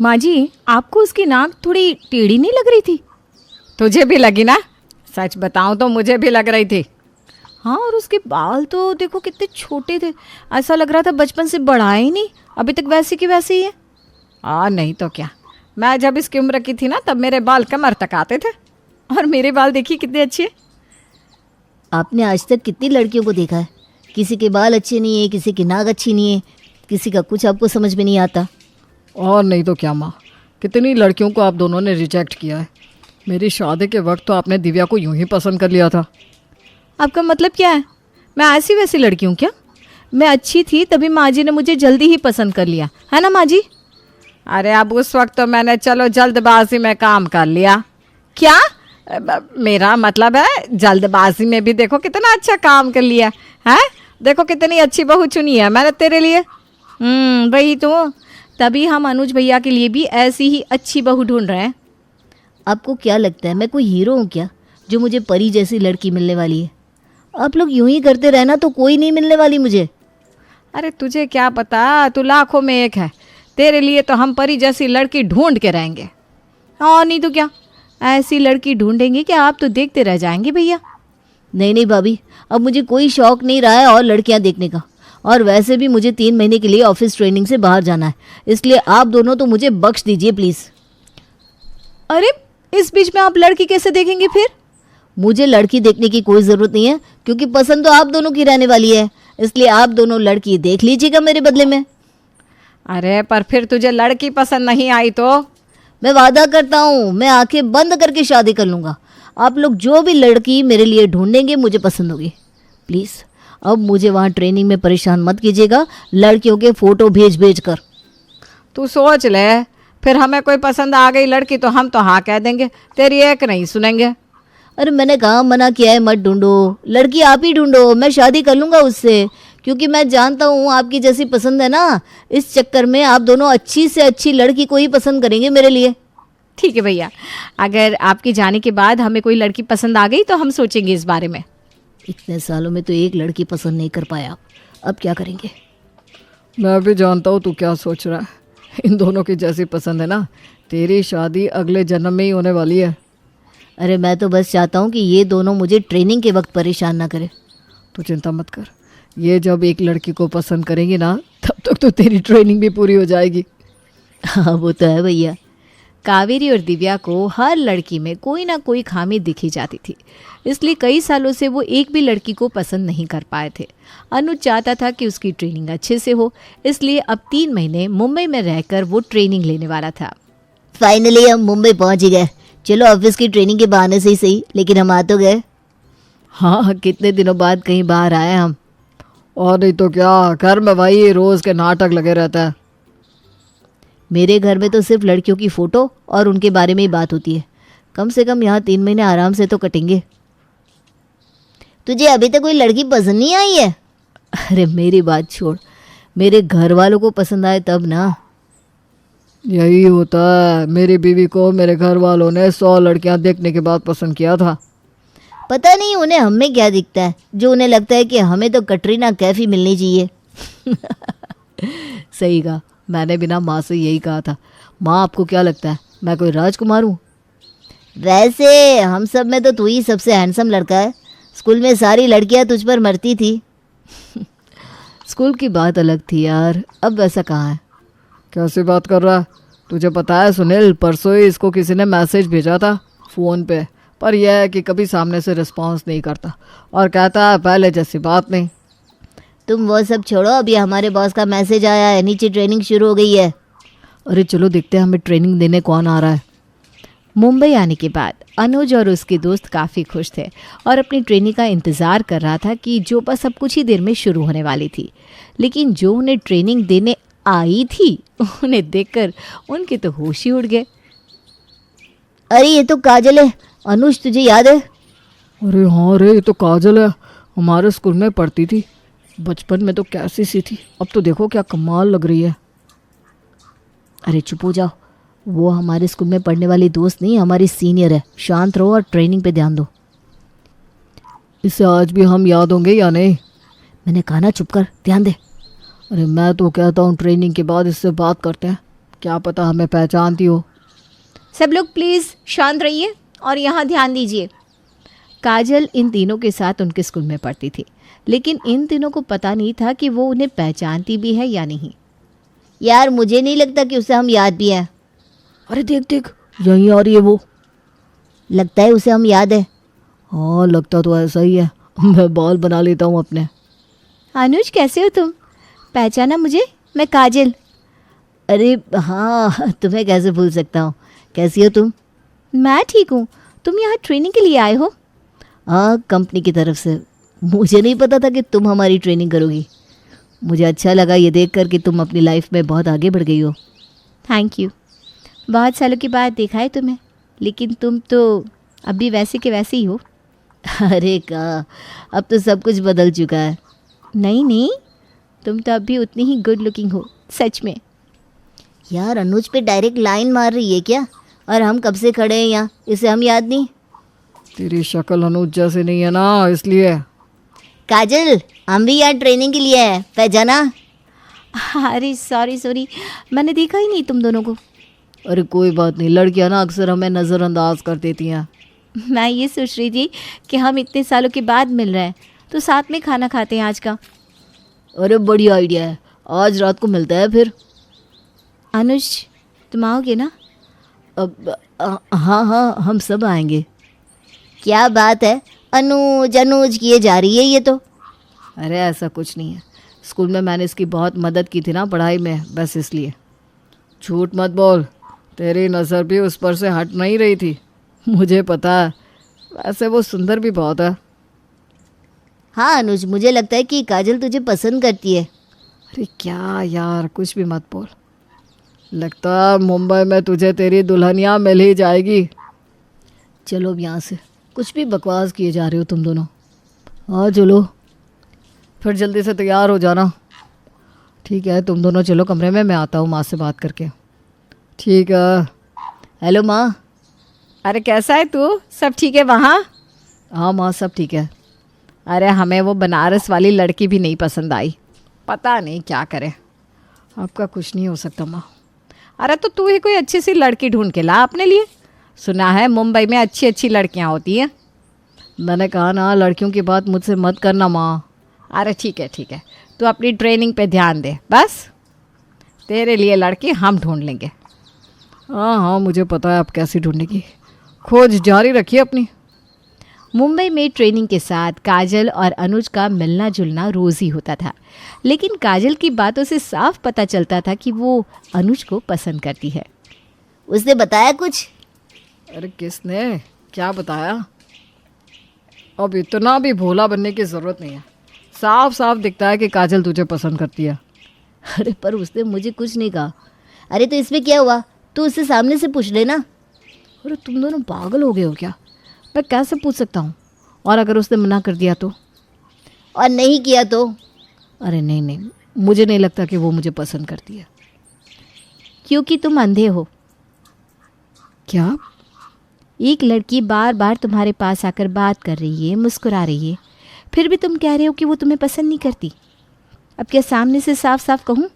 माँ जी, आपको उसकी नाक थोड़ी टेढ़ी नहीं लग रही थी? तुझे भी लगी ना? सच बताऊं तो मुझे भी लग रही थी। हाँ, और उसके बाल तो देखो कितने छोटे थे, ऐसा लग रहा था बचपन से बढ़ाया ही नहीं, अभी तक वैसे की वैसे ही है। नहीं तो क्या, मैं जब इसकी उम्र की थी ना तब मेरे बाल कमर तक आते थे। और मेरे बाल देखिए कितने अच्छे। आपने आज तक कितनी लड़कियों को देखा है, किसी के बाल अच्छे नहीं है, किसी की नाक अच्छी नहीं है, किसी का कुछ आपको समझ में नहीं आता। और नहीं तो क्या माँ, कितनी लड़कियों को आप दोनों ने रिजेक्ट किया है। मेरी शादी के वक्त तो आपने दिव्या को यूं ही पसंद कर लिया था। आपका मतलब क्या है? मैं ऐसी वैसी लड़की हूँ क्या? मैं अच्छी थी तभी माँ जी ने मुझे जल्दी ही पसंद कर लिया है ना माँ जी? अरे अब उस वक्त तो मैंने चलो जल्दबाजी में काम कर लिया। क्या? मेरा मतलब है जल्दबाजी में भी देखो कितना अच्छा काम कर लिया है। देखो कितनी अच्छी बहू चुनी है मैंने तेरे लिए। वही तो, तभी हम अनुज भैया के लिए भी ऐसी ही अच्छी बहू ढूंढ रहे हैं। आपको क्या लगता है मैं कोई हीरो हूँ क्या जो मुझे परी जैसी लड़की मिलने वाली है? आप लोग यूं ही करते रहना तो कोई नहीं मिलने वाली मुझे। अरे तुझे क्या पता, तू लाखों में एक है। तेरे लिए तो हम परी जैसी लड़की ढूंढ के रहेंगे। हाँ नहीं तो क्या, ऐसी लड़की ढूंढेंगे कि आप तो देखते रह जाएंगे भैया। नहीं नहीं भाभी, अब मुझे कोई शौक नहीं रहा है और लड़कियां देखने का, और वैसे भी मुझे 3 महीने के लिए ऑफिस ट्रेनिंग से बाहर जाना है, इसलिए आप दोनों तो मुझे बख्श दीजिए प्लीज़। अरे इस बीच में आप लड़की कैसे देखेंगे फिर? मुझे लड़की देखने की कोई ज़रूरत नहीं है, क्योंकि पसंद तो आप दोनों की रहने वाली है, इसलिए आप दोनों लड़की देख लीजिएगा मेरे बदले में। अरे पर फिर तुझे लड़की पसंद नहीं आई तो? मैं वादा करता हूँ मैं आंखें बंद करके शादी कर लूँगा। आप लोग जो भी लड़की मेरे लिए ढूंढेंगे मुझे पसंद होगी। प्लीज़ अब मुझे वहाँ ट्रेनिंग में परेशान मत कीजिएगा लड़कियों के फ़ोटो भेज भेज कर। तू सोच ले, फिर हमें कोई पसंद आ गई लड़की तो हम तो हाँ कह देंगे, तेरी एक नहीं सुनेंगे। अरे मैंने कहाँ मना किया है मत ढूंढो, लड़की आप ही ढूंढो, मैं शादी कर लूँगा उससे, क्योंकि मैं जानता हूँ आपकी जैसी पसंद है ना। इस चक्कर में आप दोनों अच्छी से अच्छी लड़की को ही पसंद करेंगे मेरे लिए। ठीक है भैया, अगर आपके जाने के बाद हमें कोई लड़की पसंद आ गई तो हम सोचेंगे इस बारे में। इतने सालों में तो एक लड़की पसंद नहीं कर पाया, अब क्या करेंगे? मैं भी जानता हूँ तू क्या सोच रहा है। इन दोनों की जैसी पसंद है ना, तेरी शादी अगले जन्म में ही होने वाली है। अरे मैं तो बस चाहता हूँ कि ये दोनों मुझे ट्रेनिंग के वक्त परेशान ना करें। तू चिंता मत कर, ये जब एक लड़की को पसंद करेंगी ना तब तक तो तेरी ट्रेनिंग भी पूरी हो जाएगी। हाँ वो तो है भैया। कावेरी और दिव्या को हर लड़की में कोई ना कोई खामी दिखी जाती थी, इसलिए कई सालों से वो एक भी लड़की को पसंद नहीं कर पाए थे। अनुज चाहता था कि उसकी ट्रेनिंग अच्छे से हो, इसलिए अब 3 महीने मुंबई में रहकर वो ट्रेनिंग लेने वाला था। फाइनली हम मुंबई पहुंच ही गए। चलो ऑफिस की ट्रेनिंग के बहाने से ही सही, लेकिन हम आ तो गए। हाँ, कितने दिनों बाद कहीं बाहर आए हम। और नहीं तो क्या, घर में वही रोज के नाटक लगे रहता है। मेरे घर में तो सिर्फ लड़कियों की फ़ोटो और उनके बारे में ही बात होती है। कम से कम यहाँ 3 महीने आराम से तो कटेंगे। तुझे अभी तक कोई लड़की पसंद नहीं आई है? अरे मेरी बात छोड़, मेरे घर वालों को पसंद आए तब ना। यही होता है, मेरी बीवी को मेरे घर वालों ने 100 लड़कियां देखने के बाद पसंद किया था। पता नहीं उन्हें हम में क्या दिखता है जो उन्हें लगता है कि हमें तो कटरीना कैफ ही मिलनी चाहिए। सही कहा, मैंने बिना माँ से यही कहा था। माँ आपको क्या लगता है मैं कोई राजकुमार हूँ? वैसे हम सब में तो तू ही सबसे हैंडसम लड़का है। स्कूल में सारी लड़कियां तुझ पर मरती थी। स्कूल की बात अलग थी यार, अब वैसा कहाँ है। कैसी बात कर रहा है? तुझे पता है सुनील, परसों ही इसको किसी ने मैसेज भेजा था फ़ोन पे, पर यह है कि कभी सामने से रिस्पांस नहीं करता और कहता है पहले जैसी बात नहीं। तुम वो सब छोड़ो, अभी हमारे बॉस का मैसेज आया है, नीचे ट्रेनिंग शुरू हो गई है। अरे चलो देखते हैं हमें ट्रेनिंग देने कौन आ रहा है। मुंबई आने के बाद अनुज और उसके दोस्त काफ़ी खुश थे और अपनी ट्रेनिंग का इंतज़ार कर रहा था कि जो बस अब कुछ ही देर में शुरू होने वाली थी। लेकिन जो उन्हें ट्रेनिंग देने आई थी उन्हें देखकर उनके तो होश ही उड़ गए। अरे ये तो काजल है। अनुज तुझे याद है? अरे हाँ रे, ये तो काजल है, हमारे स्कूल में पढ़ती थी। बचपन में तो कैसी सी थी, अब तो देखो क्या कमाल लग रही है। अरे चुप हो जाओ, वो हमारे स्कूल में पढ़ने वाली दोस्त नहीं, हमारी सीनियर है। शांत रहो और ट्रेनिंग पे ध्यान दो। इससे आज भी हम याद होंगे या नहीं? मैंने कहा ना चुप कर, ध्यान दे। अरे मैं तो कहता हूँ ट्रेनिंग के बाद इससे बात करते हैं, क्या पता हमें पहचानती हो। सब लोग प्लीज़ शांत रहिए और यहाँ ध्यान दीजिए। काजल इन तीनों के साथ उनके स्कूल में पढ़ती थी, लेकिन इन तीनों को पता नहीं था कि वो उन्हें पहचानती भी है या नहीं। यार मुझे नहीं लगता कि उसे हम याद भी हैं। अरे देख देख, यहीं आ रही है वो। लगता है उसे हम याद है। हाँ लगता तो ऐसा ही है। मैं बाल बना लेता हूँ अपने। अनुज कैसे हो तुम? पहचाना मुझे? मैं काजल। अरे हाँ, तुम्हें कैसे भूल सकता हूँ। कैसी हो तुम? मैं ठीक हूँ। तुम यहाँ ट्रेनिंग के लिए आए हो? हाँ, कंपनी की तरफ से। मुझे नहीं पता था कि तुम हमारी ट्रेनिंग करोगी। मुझे अच्छा लगा ये देखकर कि तुम अपनी लाइफ में बहुत आगे बढ़ गई हो। Thank you. बहुत सालों के बाद देखा है तुम्हें, लेकिन तुम तो अभी वैसे के वैसे ही हो। अरे कहा, अब तो सब कुछ बदल चुका है। नहीं नहीं, तुम तो अभी उतनी ही गुड लुकिंग हो, सच में। यार अनुज पे डायरेक्ट लाइन मार रही है क्या? और हम कब से खड़े हैं यहाँ, इसे हम याद नहीं? तेरी शक्ल अनुज जैसे नहीं है ना, इसलिए। काजल, हम भी यहाँ ट्रेनिंग के लिए हैं, पहचाना? अरे सॉरी, मैंने देखा ही नहीं तुम दोनों को। अरे कोई बात नहीं, लड़कियां ना अक्सर हमें नज़रअंदाज कर देती हैं। मैं ये सोच रही थी कि हम इतने सालों के बाद मिल रहे हैं तो साथ में खाना खाते हैं आज का। अरे बढ़िया आइडिया है, आज रात को मिलता है फिर। अनुज, तुम आओगे ना? अब हाँ हाँ, हम सब आएंगे। क्या बात है, अनुज अनुज किए जा रही है ये तो। अरे ऐसा कुछ नहीं है, स्कूल में मैंने इसकी बहुत मदद की थी ना पढ़ाई में, बस इसलिए। झूठ मत बोल, तेरी नज़र भी उस पर से हट नहीं रही थी, मुझे पता है। वैसे वो सुंदर भी बहुत है। हाँ अनुज, मुझे लगता है कि काजल तुझे पसंद करती है। अरे क्या यार, कुछ भी मत बोल। लगता है मुंबई में तुझे तेरी दुल्हनिया मिल ही जाएगी। चलो अब यहाँ से, कुछ भी बकवास किए जा रहे हो तुम दोनों। हाँ चलो, फिर जल्दी से तैयार हो जाना। ठीक है, तुम दोनों चलो कमरे में, मैं आता हूँ माँ से बात करके। ठीक है। हेलो माँ। अरे कैसा है तू? सब ठीक है वहाँ? हाँ माँ, सब ठीक है। अरे हमें वो बनारस वाली लड़की भी नहीं पसंद आई, पता नहीं क्या करे। आपका कुछ नहीं हो सकता माँ। अरे तो तू ही कोई अच्छी सी लड़की ढूंढ के ला अपने लिए। सुना है मुंबई में अच्छी अच्छी लड़कियाँ होती हैं। मैंने कहा ना, लड़कियों की बात मुझसे मत करना माँ। अरे ठीक है, तू अपनी ट्रेनिंग पे ध्यान दे, बस तेरे लिए लड़की हम ढूंढ लेंगे। हाँ हाँ, मुझे पता है आप कैसी ढूंढेगी, खोज जारी रखिए अपनी। मुंबई में ट्रेनिंग के साथ काजल और अनुज का मिलना जुलना रोज़ ही होता था, लेकिन काजल की बातों से साफ पता चलता था कि वो अनुज को पसंद करती है। उसने बताया कुछ? अरे किसने क्या बताया? अब इतना भी भोला बनने की ज़रूरत नहीं है, साफ साफ दिखता है कि काजल तुझे पसंद करती है। अरे पर उसने मुझे कुछ नहीं कहा। अरे तो इसमें क्या हुआ, तू उससे सामने से पूछ लेना। अरे तुम दोनों पागल हो गए हो क्या? मैं कैसे पूछ सकता हूँ? और अगर उसने मना कर दिया तो? और नहीं किया तो? अरे नहीं नहीं, मुझे नहीं लगता कि वो मुझे पसंद करती है। क्योंकि तुम अंधे हो। क्या? एक लड़की बार बार तुम्हारे पास आकर बात कर रही है, मुस्कुरा रही है, फिर भी तुम कह रहे हो कि वो तुम्हें पसंद नहीं करती। अब क्या सामने से साफ साफ कहूँ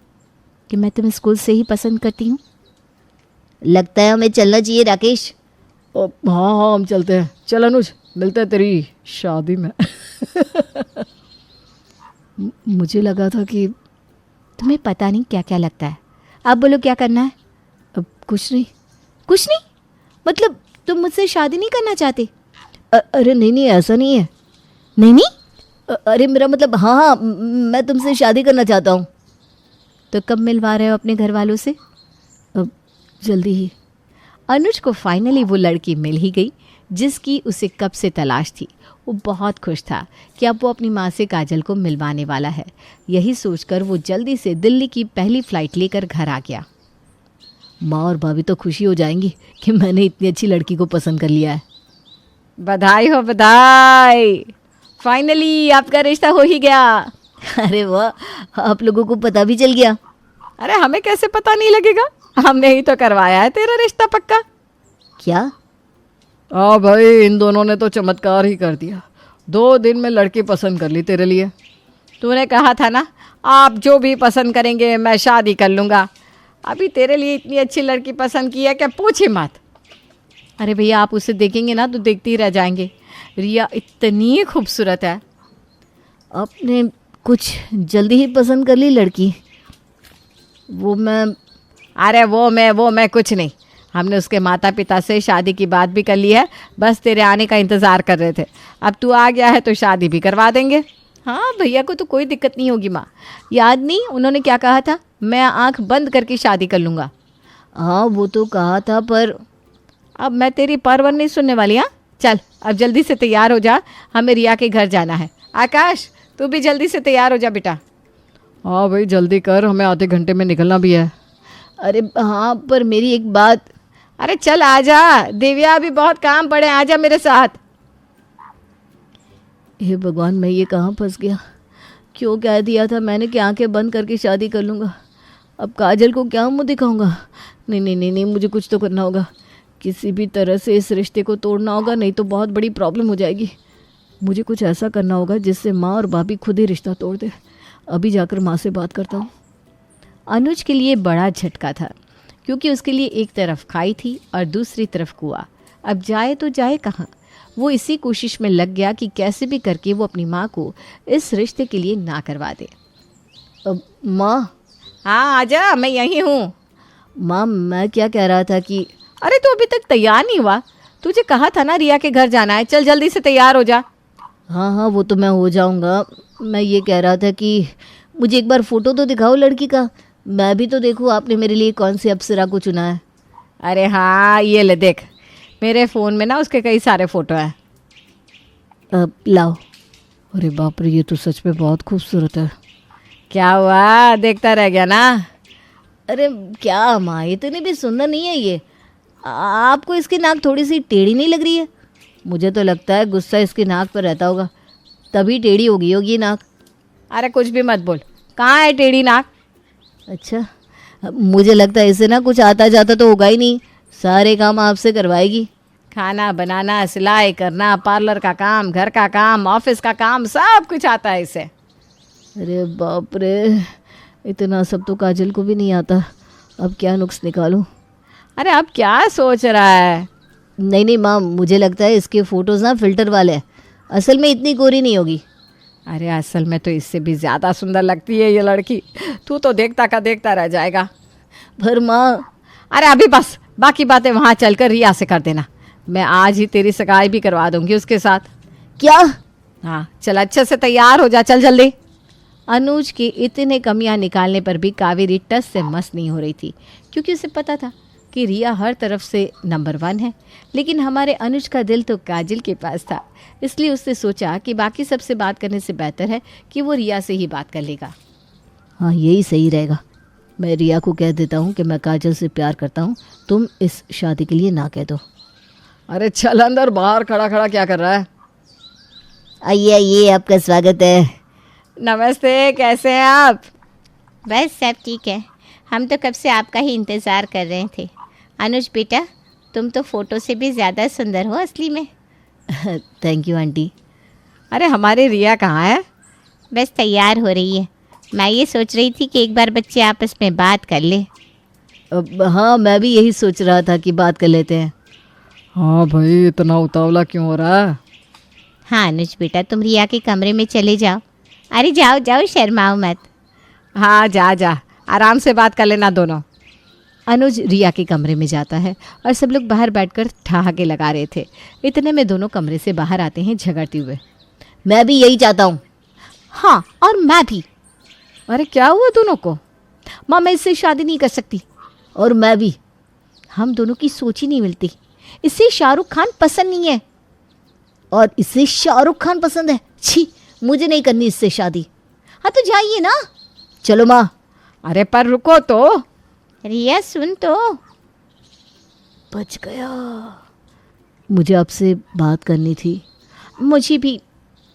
कि मैं तुम्हें स्कूल से ही पसंद करती हूँ? लगता है हमें चलना चाहिए राकेश। हाँ हाँ, हम चलते हैं। चल अनुज, मिलते हैं तेरी शादी में। मुझे लगा था कि तुम्हें पता नहीं क्या क्या लगता है। अब बोलो क्या करना है? अब कुछ नहीं। कुछ नहीं मतलब तुम मुझसे शादी नहीं करना चाहते? अरे नहीं नहीं, ऐसा नहीं है। नहीं, अरे मेरा मतलब हाँ, मैं तुमसे शादी करना चाहता हूँ। तो कब मिलवा रहे हो अपने घर वालों से? अब जल्दी ही। अनुज को फाइनली वो लड़की मिल ही गई जिसकी उसे कब से तलाश थी। वो बहुत खुश था कि अब वो अपनी माँ से काजल को मिलवाने वाला है। यही सोचकर वो जल्दी से दिल्ली की पहली फ़्लाइट लेकर घर आ गया। माँ और भाभी तो खुशी हो जाएंगी कि मैंने इतनी अच्छी लड़की को पसंद कर लिया है। बधाई हो बधाई, फाइनली आपका रिश्ता हो ही गया। अरे वाह, आप लोगों को पता भी चल गया? अरे हमें कैसे पता नहीं लगेगा, हमने ही तो करवाया है तेरा रिश्ता पक्का। क्या? हाँ भाई, इन दोनों ने तो चमत्कार ही कर दिया। 2 दिन में लड़की पसंद कर ली तेरे लिए। तूने कहा था ना, आप जो भी पसंद करेंगे मैं शादी कर लूँगा। अभी तेरे लिए इतनी अच्छी लड़की पसंद की है क्या पूछे मत। अरे भैया आप उसे देखेंगे ना तो देखते ही रह जाएंगे, रिया इतनी खूबसूरत है। आपने कुछ जल्दी ही पसंद कर ली लड़की? वो मैं अरे वो मैं कुछ नहीं, हमने उसके माता पिता से शादी की बात भी कर ली है, बस तेरे आने का इंतज़ार कर रहे थे। अब तू आ गया है तो शादी भी करवा देंगे। हाँ भैया को तो कोई दिक्कत नहीं होगी माँ। याद नहीं उन्होंने क्या कहा था, मैं आंख बंद करके शादी कर लूँगा। हाँ वो तो कहा था, पर अब मैं तेरी परवर नहीं सुनने वाली। हाँ चल अब जल्दी से तैयार हो जा, हमें रिया के घर जाना है। आकाश तू भी जल्दी से तैयार हो जा बेटा। हाँ भाई जल्दी कर, हमें आधे घंटे में निकलना भी है। अरे हाँ पर मेरी एक बात। अरे चल आजा, दिव्या अभी बहुत काम पड़े, आजा मेरे साथ। हे भगवान, मैं ये कहाँ फंस गया? क्यों कह दिया था मैंने कि आंखें बंद करके शादी कर लूँगा? अब काजल को क्या मुँह दिखाऊंगा? नहीं नहीं नहीं नहीं, मुझे कुछ तो करना होगा, किसी भी तरह से इस रिश्ते को तोड़ना होगा, नहीं तो बहुत बड़ी प्रॉब्लम हो जाएगी। मुझे कुछ ऐसा करना होगा जिससे माँ और भाभी खुद ही रिश्ता तोड़ दे। अभी जाकर माँ से बात करता हूँ। अनुज के लिए बड़ा झटका था, क्योंकि उसके लिए एक तरफ खाई थी और दूसरी तरफ कुआं। अब जाए तो जाए कहाँ। वो इसी कोशिश में लग गया कि कैसे भी करके वो अपनी माँ को इस रिश्ते के लिए ना करवा दे। अब माँ। हाँ आजा, मैं यहीं हूँ। माँ मैं क्या कह रहा था कि अरे तू अभी तक तैयार नहीं हुआ? तुझे कहा था ना रिया के घर जाना है, चल जल्दी से तैयार हो जा। हाँ हाँ वो तो मैं हो जाऊँगा। मैं ये कह रहा था कि मुझे एक बार फ़ोटो तो दिखाओ लड़की का, मैं भी तो देखूँ आपने मेरे लिए कौन सी अप्सरा को चुना है। अरे हाँ ये ले देख, मेरे फ़ोन में ना उसके कई सारे फ़ोटो हैं। अब लाओ। अरे बाप रे, ये तो सच में बहुत खूबसूरत है। क्या हुआ, देखता रह गया ना? अरे क्या माँ, इतनी भी सुंदर नहीं है ये। आपको इसकी नाक थोड़ी सी टेढ़ी नहीं लग रही है? मुझे तो लगता है गुस्सा इसकी नाक पर रहता होगा, तभी टेढ़ी होगी होगी नाक। अरे कुछ भी मत बोल, कहाँ है टेढ़ी नाक? अच्छा, मुझे लगता है इसे ना कुछ आता जाता तो होगा ही नहीं, सारे काम आपसे करवाएगी। खाना बनाना, सिलाई करना, पार्लर का काम, घर का काम, ऑफिस का काम, सब कुछ आता है इसे। अरे बाप रे, इतना सब तो काजल को भी नहीं आता। अब क्या नुक्स निकालूं? अरे अब क्या सोच रहा है? नहीं नहीं माँ, मुझे लगता है इसके फ़ोटोज़ ना फ़िल्टर वाले हैं, असल में इतनी गोरी नहीं होगी। अरे असल में तो इससे भी ज़्यादा सुंदर लगती है ये लड़की, तू तो देखता का देखता रह जाएगा। पर माँ। अरे अभी बस, बाकी बातें वहाँ चलकर रिया से कर देना, मैं आज ही तेरी सगाई भी करवा दूंगी उसके साथ। क्या? हाँ चल अच्छे से तैयार हो जा, चल जल्दी। अनुज के इतने कमियां निकालने पर भी कावेरी टस से मस नहीं हो रही थी, क्योंकि उसे पता था कि रिया हर तरफ से नंबर 1 है, लेकिन हमारे अनुज का दिल तो काजल के पास था। इसलिए उसने सोचा कि बाकी सबसे बात करने से बेहतर है कि वो रिया से ही बात कर लेगा। हाँ यही सही रहेगा, मैं रिया को कह देता हूँ कि मैं काजल से प्यार करता हूँ, तुम इस शादी के लिए ना कह दो। अरे चल अंदर, बाहर खड़ा खड़ा क्या कर रहा है? आइए आइए, आपका स्वागत है। नमस्ते, कैसे हैं आप? बस सब ठीक है, हम तो कब से आपका ही इंतज़ार कर रहे थे। अनुज बेटा, तुम तो फ़ोटो से भी ज़्यादा सुंदर हो असली में। Thank you aunty. अरे हमारी रिया कहाँ है? बस तैयार हो रही है, मैं ये सोच रही थी कि एक बार बच्चे आपस में बात कर ले। हाँ मैं भी यही सोच रहा था कि बात कर लेते हैं। हाँ भाई, इतना उतावला क्यों हो रहा है? हाँ अनुज बेटा, तुम रिया के कमरे में चले जाओ। अरे जाओ जाओ, शर्माओ मत। हाँ जा जा, आराम से बात कर लेना दोनों। अनुज रिया के कमरे में जाता है और सब लोग बाहर बैठकर ठहाके लगा रहे थे। इतने में दोनों कमरे से बाहर आते हैं झगड़ते हुए। मैं भी यही चाहता हूँ। हाँ और मैं भी। अरे क्या हुआ दोनों को? माँ मैं इससे शादी नहीं कर सकती। और मैं भी। हम दोनों की सोच ही नहीं मिलती। इसे शाहरुख खान पसंद नहीं है। और इसे शाहरुख खान पसंद है। छी, मुझे नहीं करनी इससे शादी। हाँ तो जाइए ना। चलो माँ। अरे पर रुको तो। रिया सुन तो। बच गया। मुझे आपसे बात करनी थी। मुझे भी।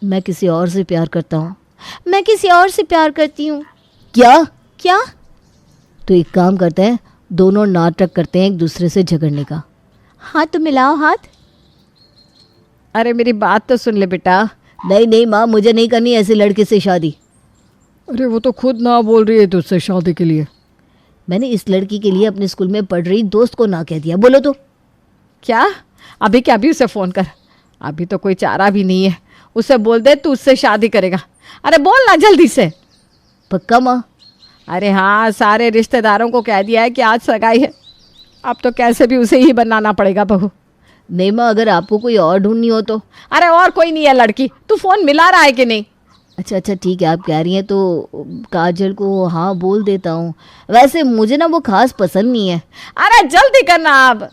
मैं किसी और से प्यार करता हूँ। मैं किसी और से प्यार करती हूँ। क्या? क्या? तो एक काम करते हैं, दोनों नाटक करते हैं एक दूसरे से झगड़ने का। हाँ तो मिलाओ हाथ। अरे मेरी बात तो सुन ले बेटा। नहीं नहीं माँ, मुझे नहीं करनी ऐसे लड़के से शादी। अरे वो तो खुद ना बोल रही है तुझसे शादी के लिए। मैंने इस लड़की के लिए अपने स्कूल में पढ़ रही दोस्त को ना कह दिया। बोलो तो। क्या? अभी क्या? अभी उसे फ़ोन कर। अभी तो कोई चारा भी नहीं है। उसे बोल दे तू उससे शादी करेगा। अरे बोल ना जल्दी से। पक्का माँ? अरे हाँ, सारे रिश्तेदारों को कह दिया है कि आज सगाई है। अब तो कैसे भी उसे ही बनाना पड़ेगा बहू। नहीं माँ, अगर आपको कोई और ढूंढनी हो तो। अरे और कोई नहीं है लड़की। तू फ़ोन मिला रहा है कि नहीं? अच्छा अच्छा ठीक है, आप कह रही हैं तो काजल को हाँ बोल देता हूँ। वैसे मुझे ना वो खास पसंद नहीं है। अरे जल्दी करना अब।